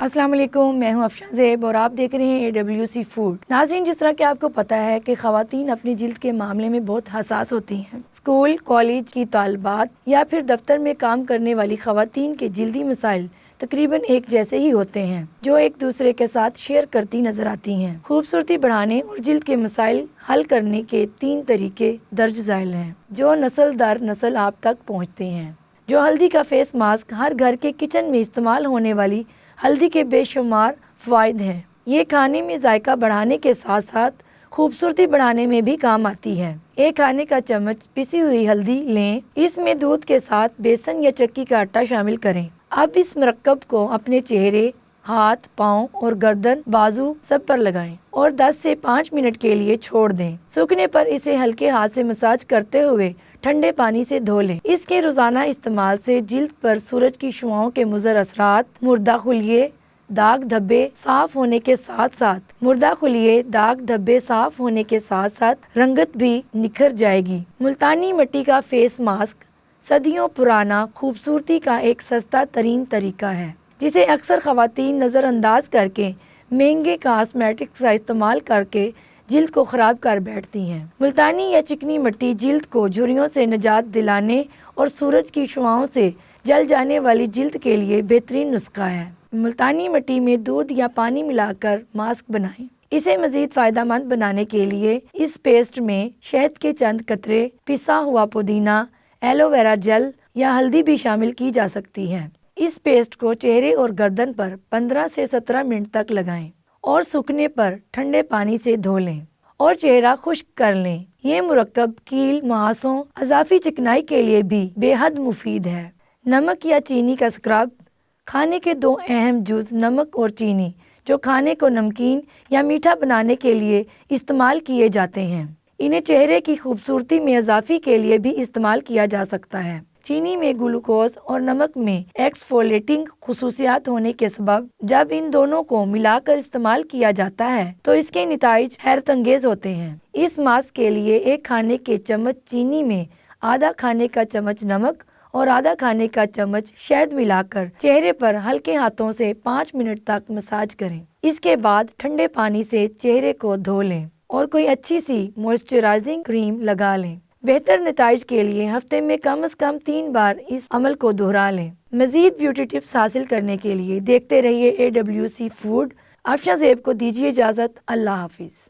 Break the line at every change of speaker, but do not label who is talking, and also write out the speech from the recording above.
السلام علیکم، میں ہوں افشاں زیب اور آپ دیکھ رہے ہیں AWC فوڈ۔ ناظرین، جس طرح کہ آپ کو پتہ ہے کہ خواتین اپنی جلد کے معاملے میں بہت حساس ہوتی ہیں۔ اسکول، کالج کی طالبات یا پھر دفتر میں کام کرنے والی خواتین کے جلدی مسائل تقریباً ایک جیسے ہی ہوتے ہیں، جو ایک دوسرے کے ساتھ شیئر کرتی نظر آتی ہیں۔ خوبصورتی بڑھانے اور جلد کے مسائل حل کرنے کے 3 طریقے درج ذیل ہیں، جو نسل در نسل آپ تک پہنچتے ہیں۔ جو ہلدی کا فیس ماسک ہر گھر کے کچن میں استعمال ہونے والی ہلدی کے بے شمار فوائد ہیں۔ یہ کھانے میں ذائقہ بڑھانے کے ساتھ ساتھ خوبصورتی بڑھانے میں بھی کام آتی ہے۔ ایک کھانے کا چمچ پسی ہوئی ہلدی لیں، اس میں دودھ کے ساتھ بیسن یا چکی کا آٹا شامل کریں۔ اب اس مرکب کو اپنے چہرے، ہاتھ، پاؤں اور گردن، بازو سب پر لگائیں اور 10 سے 5 منٹ کے لیے چھوڑ دیں۔ سوکھنے پر اسے ہلکے ہاتھ سے مساج کرتے ہوئے ٹھنڈے پانی سے دھو لیں۔ اس کے روزانہ استعمال سے جلد پر سورج کی شعاؤں کے مضر اثرات، مردہ خلیے، داغ دھبے صاف ہونے کے ساتھ ساتھ رنگت بھی نکھر جائے گی۔ ملتانی مٹی کا فیس ماسک صدیوں پرانا خوبصورتی کا ایک سستا ترین طریقہ ہے، جسے اکثر خواتین نظر انداز کر کے مہنگے کاسمیٹکس کا استعمال کر کے جلد کو خراب کر بیٹھتی ہیں۔ ملتانی یا چکنی مٹی جلد کو جھریوں سے نجات دلانے اور سورج کی شعاؤں سے جل جانے والی جلد کے لیے بہترین نسخہ ہے۔ ملتانی مٹی میں دودھ یا پانی ملا کر ماسک بنائیں۔ اسے مزید فائدہ مند بنانے کے لیے اس پیسٹ میں شہد کے چند قطرے، پسا ہوا پودینہ، ایلو ویرا جیل یا ہلدی بھی شامل کی جا سکتی ہے۔ اس پیسٹ کو چہرے اور گردن پر 15 سے 17 منٹ تک لگائیں اور سوکھنے پر ٹھنڈے پانی سے دھو لیں اور چہرہ خشک کر لیں۔ یہ مرکب کیل، مہاسوں، اضافی چکنائی کے لیے بھی بے حد مفید ہے۔ نمک یا چینی کا اسکرب کھانے کے 2 اہم جز نمک اور چینی، جو کھانے کو نمکین یا میٹھا بنانے کے لیے استعمال کیے جاتے ہیں۔ انہیں چہرے کی خوبصورتی میں اضافی کے لیے بھی استعمال کیا جا سکتا ہے۔ چینی میں گلوکوز اور نمک میں ایکسفولیٹنگ خصوصیات ہونے کے سبب جب ان دونوں کو ملا کر استعمال کیا جاتا ہے تو اس کے نتائج حیرت انگیز ہوتے ہیں۔ اس ماسک کے لیے 1 کھانے کے چمچ چینی میں آدھا کھانے کا چمچ نمک اور آدھا کھانے کا چمچ شہد ملا کر چہرے پر ہلکے ہاتھوں سے 5 منٹ تک مساج کریں۔ اس کے بعد ٹھنڈے پانی سے چہرے کو دھو لیں اور کوئی اچھی سی موئسچرائزنگ کریم لگا لیں۔ بہتر نتائج کے لیے ہفتے میں کم از کم 3 بار اس عمل کو دہرا لیں۔ مزید بیوٹی ٹپس حاصل کرنے کے لیے دیکھتے رہیے AWC فوڈ۔ افشاں زیب کو دیجیے اجازت۔ اللہ حافظ۔